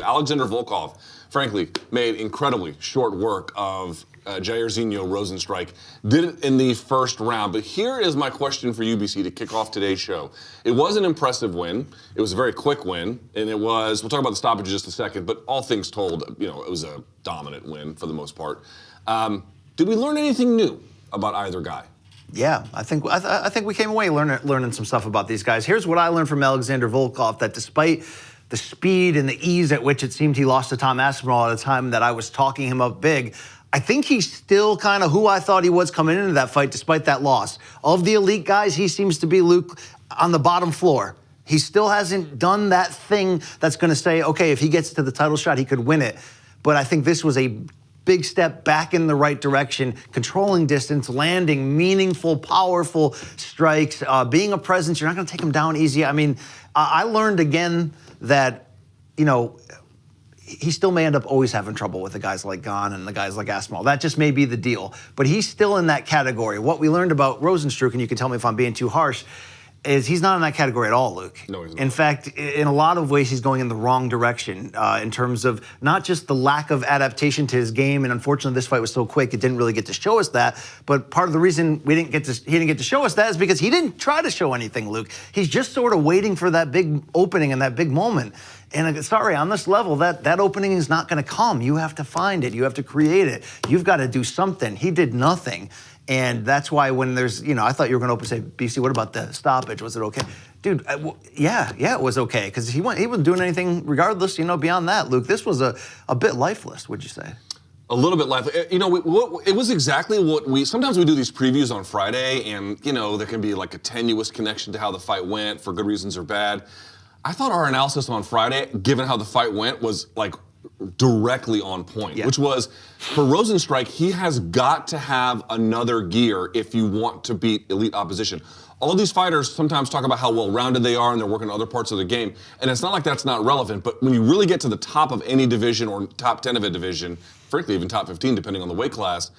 Alexander Volkov, frankly, made incredibly short work of Jairzinho Rozenstruik. Did it in the first round. But here is my question for UBC to kick off today's show. It was an impressive win. It was a very quick win. And it was, we'll talk about the stoppage in just a second, but all things told, it was a dominant win for the most part. Did we learn anything new about either guy? Yeah, I think we came away learning some stuff about these guys. Here's what I learned from Alexander Volkov, that despite the speed and the ease at which it seemed he lost to Tom Aspinall at a time that I was talking him up big, I think he's still kind of who I thought he was coming into that fight despite that loss. Of the elite guys, he seems to be, Luke, on the bottom floor. He still hasn't done that thing that's going to say, okay, if he gets to the title shot, he could win it. But I think this was a big step back in the right direction, controlling distance, landing meaningful, powerful strikes, being a presence. You're not going to take him down easy. I mean, I learned again that, he still may end up always having trouble with the guys like Gane and the guys like Aspinall. That just may be the deal. But he's still in that category. What we learned about Rozenstruik, and you can tell me if I'm being too harsh, is he's not in that category at all, Luke. No, he's not. In fact, in a lot of ways, he's going in the wrong direction in terms of not just the lack of adaptation to his game, and unfortunately this fight was so quick, it didn't really get to show us that, but part of the reason he didn't get to show us that is because he didn't try to show anything, Luke. He's just sort of waiting for that big opening and that big moment. And sorry, on this level, that opening is not going to come. You have to find it. You have to create it. You've got to do something. He did nothing. And that's why when there's, I thought you were going to open and say, BC, what about the stoppage? Was it okay? Dude, yeah, it was okay. Because he wasn't doing anything regardless, beyond that, Luke. This was a bit lifeless, would you say? A little bit lifeless. It was exactly what sometimes we do these previews on Friday, and, there can be like a tenuous connection to how the fight went for good reasons or bad. I thought our analysis on Friday, given how the fight went, was like directly on point, which was for Rozenstruik, he has got to have another gear if you want to beat elite opposition. All of these fighters sometimes talk about how well-rounded they are and they're working other parts of the game, and it's not like that's not relevant, but when you really get to the top of any division or top 10 of a division, frankly even top 15 depending on the weight class,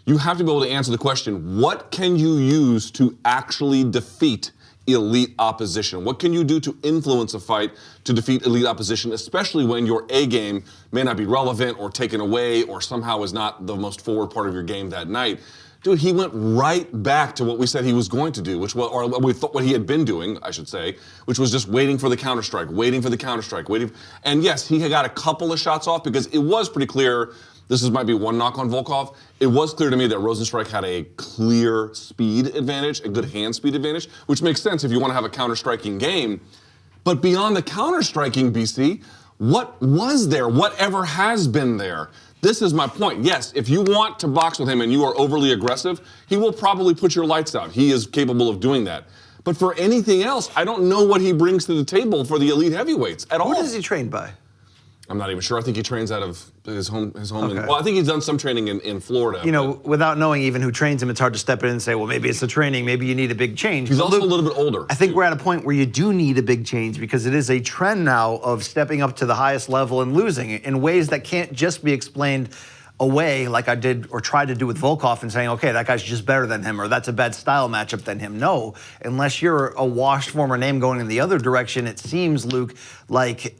you have to be able to answer the question, what can you use to actually defeat elite opposition? What can you do to influence a fight to defeat elite opposition, especially when your A game may not be relevant or taken away or somehow is not the most forward part of your game that night? Dude, he went right back to what we said he was going to do, or we thought what he had been doing, I should say, which was just waiting for the counterstrike, waiting. And yes, he had got a couple of shots off because it was pretty clear. This might be one knock on Volkov. It was clear to me that Rozenstruik had a clear speed advantage, a good hand speed advantage, which makes sense if you want to have a counter-striking game. But beyond the counter-striking, BC, what was there? Whatever has been there? This is my point. Yes, if you want to box with him and you are overly aggressive, he will probably put your lights out. He is capable of doing that. But for anything else, I don't know what he brings to the table for the elite heavyweights at all. Who is he trained by? I'm not even sure. I think he trains out of his home. Okay. I think he's done some training in Florida. Without knowing even who trains him, it's hard to step in and say, well, maybe it's the training, maybe you need a big change. He's also a little bit older. I think we're at a point where you do need a big change because it is a trend now of stepping up to the highest level and losing in ways that can't just be explained away like I did or tried to do with Volkov and saying, okay, that guy's just better than him or that's a bad style matchup than him. No, unless you're a washed former name going in the other direction, it seems, Luke, like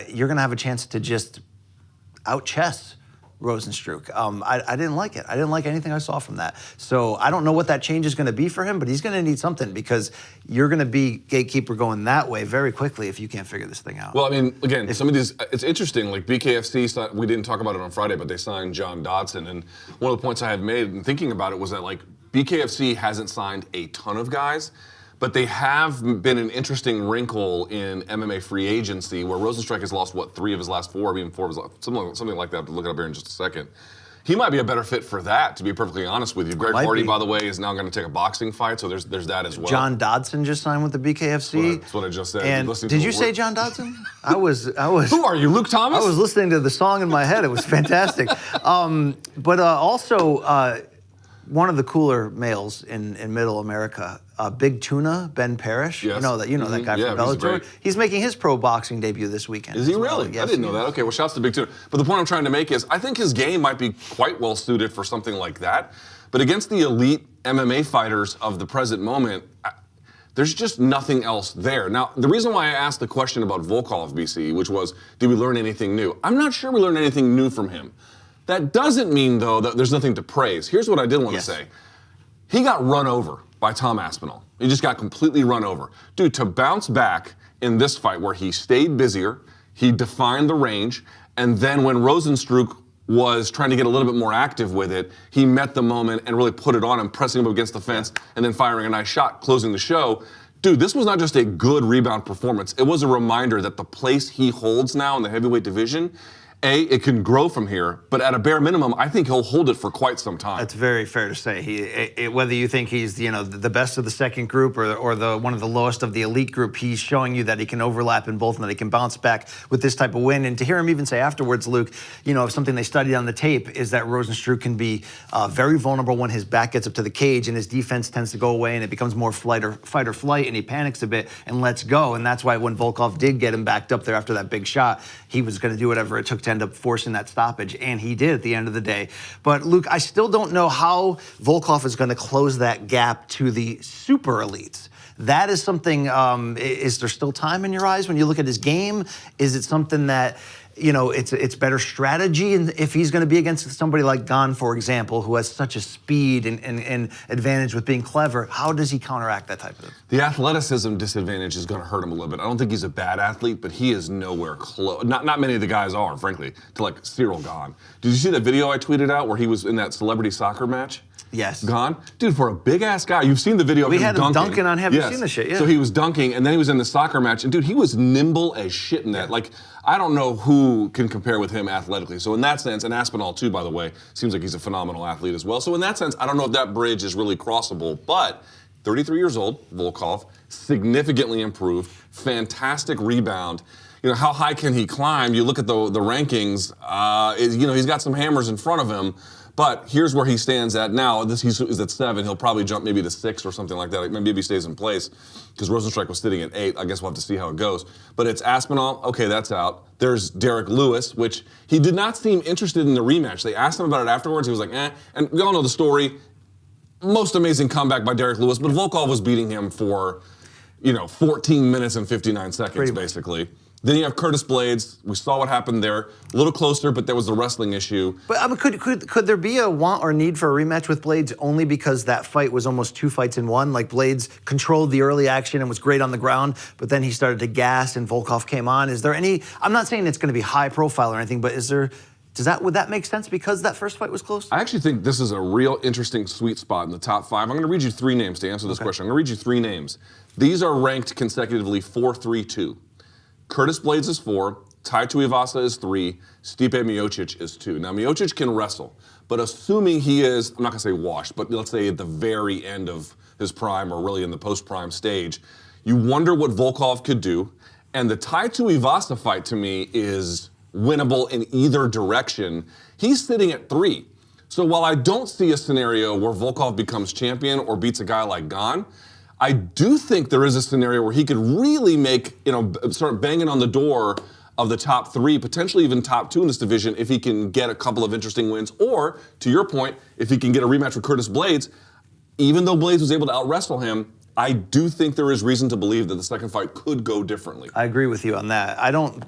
you're going to have a chance to just out-chess Rozenstruik. I didn't like it. I didn't like anything I saw from that. So I don't know what that change is going to be for him, but he's going to need something because you're going to be gatekeeper going that way very quickly if you can't figure this thing out. Well, I mean, again, some of these, it's interesting, like BKFC, we didn't talk about it on Friday, but they signed John Dodson, and one of the points I had made in thinking about it was that, like, BKFC hasn't signed a ton of guys, but they have been an interesting wrinkle in MMA free agency where Rozenstruik has lost, 3 of his last 4, maybe 4 of his last, something like that. But look it up here in just a second. He might be a better fit for that, to be perfectly honest with you. Greg Hardy, by the way, is now going to take a boxing fight, so there's that as well. John Dodson just signed with the BKFC. That's what I just said. And did you say John Dodson? I was. Who are you, Luke Thomas? I was listening to the song in my head. It was fantastic. But also, one of the cooler males in Middle America, Big Tuna, Ben Parrish. Yes. You know that guy from Bellator. He's making his pro boxing debut this weekend. Is he really? Yes, I didn't know that. Okay, well, shouts to Big Tuna. But the point I'm trying to make is I think his game might be quite well suited for something like that. But against the elite MMA fighters of the present moment, There's just nothing else there. Now, the reason why I asked the question about Volkov, BC, which was, did we learn anything new? I'm not sure we learned anything new from him. That doesn't mean, though, that there's nothing to praise. Here's what I did want to say. He got run over by Tom Aspinall. He just got completely run over. Dude, to bounce back in this fight where he stayed busier, he defined the range, and then when Rozenstruik was trying to get a little bit more active with it, he met the moment and really put it on him, pressing him up against the fence and then firing a nice shot, closing the show. Dude, this was not just a good rebound performance. It was a reminder that the place he holds now in the heavyweight division, it can grow from here, but at a bare minimum, I think he'll hold it for quite some time. That's very fair to say. Whether you think he's the best of the second group or the one of the lowest of the elite group, he's showing you that he can overlap in both and that he can bounce back with this type of win. And to hear him even say afterwards, Luke, something they studied on the tape is that Rozenstruik can be very vulnerable when his back gets up to the cage and his defense tends to go away and it becomes more fight or flight and he panics a bit and lets go. And that's why when Volkov did get him backed up there after that big shot, he was going to do whatever it took to end up forcing that stoppage, and he did at the end of the day. But Luke, I still don't know how Volkov is going to close that gap to the super elites. That is something, is there still time in your eyes when you look at his game? Is it something that, it's better strategy? And if he's going to be against somebody like Gane, for example, who has such a speed and advantage with being clever, how does he counteract that type of thing? The athleticism disadvantage is going to hurt him a little bit. I don't think he's a bad athlete, but he is nowhere close. Not many of the guys are, frankly, to like Cyril Gane. Did you see that video I tweeted out where he was in that celebrity soccer match? Yes. Gane? Dude, for a big-ass guy, you've seen the video of him dunking. We had him dunking on him. Have you seen the shit? Yeah. So he was dunking, and then he was in the soccer match, and dude, he was nimble as shit in that. Yeah. Like, I don't know who can compare with him athletically. So in that sense, and Aspinall too, by the way, seems like he's a phenomenal athlete as well. So in that sense, I don't know if that bridge is really crossable, but 33 years old, Volkov, significantly improved, fantastic rebound. How high can he climb? You look at the rankings, he's got some hammers in front of him. But here's where he stands at now. He's at 7. He'll probably jump maybe to 6 or something like that. Maybe if he stays in place, because Rozenstruik was sitting at 8. I guess we'll have to see how it goes. But it's Aspinall. Okay, that's out. There's Derek Lewis, which he did not seem interested in the rematch. They asked him about it afterwards. He was like, eh. And we all know the story. Most amazing comeback by Derek Lewis, but Volkov was beating him for, 14 minutes and 59 seconds, basically. Then you have Curtis Blades. We saw what happened there. A little closer, but there was the wrestling issue. But could there be a want or need for a rematch with Blades only because that fight was almost 2 fights in one? Like Blades controlled the early action and was great on the ground, but then he started to gas and Volkov came on. Is there any? I'm not saying it's going to be high profile or anything, but would that make sense because that first fight was close? I actually think this is a real interesting sweet spot in the top 5. I'm going to read you 3 names to answer this question. I'm going to read you 3 names. These are ranked consecutively 4, 3, 2. Curtis Blades is 4, Tai Tuivasa is 3, Stipe Miocic is 2. Now, Miocic can wrestle, but assuming he is, I'm not going to say washed, but let's say at the very end of his prime or really in the post-prime stage, you wonder what Volkov could do. And the Tai Tuivasa fight, to me, is winnable in either direction. He's sitting at 3. So while I don't see a scenario where Volkov becomes champion or beats a guy like Gane, I do think there is a scenario where he could really start banging on the door of the top 3, potentially even top 2 in this division if he can get a couple of interesting wins. Or, to your point, if he can get a rematch with Curtis Blades, even though Blades was able to out-wrestle him, I do think there is reason to believe that the second fight could go differently. I agree with you on that.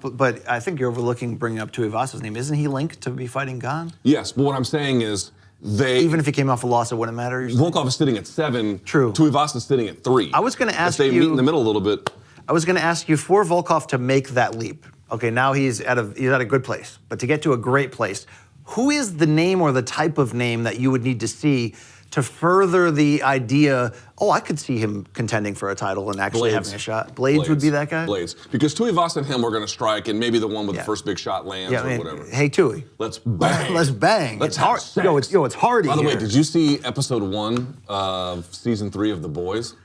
But I think you're overlooking bringing up Tuivasa's name. Isn't he linked to be fighting Gane? Yes, but what I'm saying is, even if he came off a loss, it wouldn't matter. Volkov is sitting at 7. True. Tuivasa is sitting at 3. I was going to ask you. If they meet in the middle a little bit. I was going to ask you for Volkov to make that leap. Okay, now he's at a good place, but to get to a great place, who is the name or the type of name that you would need to see to further the idea? Oh, I could see him contending for a title and actually having a shot. Blades would be that guy? Blades. Because Tuivasa and him were going to strike, and maybe the one with the first big shot lands or whatever. Hey, Tui. Let's bang. Let's bang. Let's have sex. It's hardy. By the way, did you see episode 1 of season 3 of The Boys?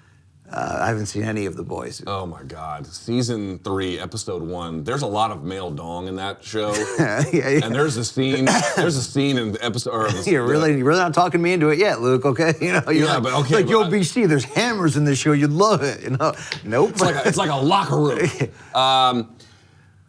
I haven't seen any of The Boys. Oh my God. Season 3, episode 1. There's a lot of male dong in that show. And there's a scene in the episode. You're really not talking me into it yet, Luke, okay? But okay. Like, yo, BC, there's hammers in this show. You'd love it, Nope. It's like a locker room.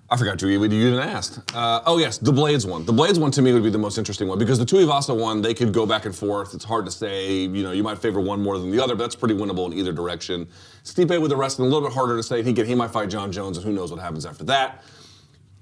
I forgot you didn't ask. Oh yes, the Blades one. The Blades one to me would be the most interesting one because the Tuivasa one, they could go back and forth. It's hard to say. You might favor one more than the other, but that's pretty winnable in either direction. Stipe with the wrestling, a little bit harder to say. He might fight John Jones, and who knows what happens after that.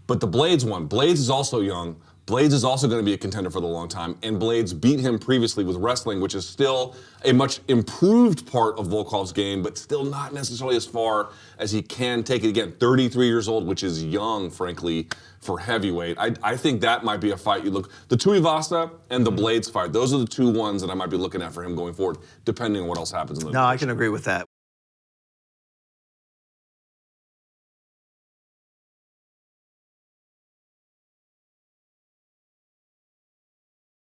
But the Blades one, Blades is also young. Blades is also going to be a contender for the long time, and Blades beat him previously with wrestling, which is still a much improved part of Volkov's game, but still not necessarily as far as he can take it. Again, 33 years old, which is young, frankly, for heavyweight. I think that might be a fight you look. The Tuivasa and the Blades fight, those are the two ones that I might be looking at for him going forward, depending on what else happens in the No, I can agree with that.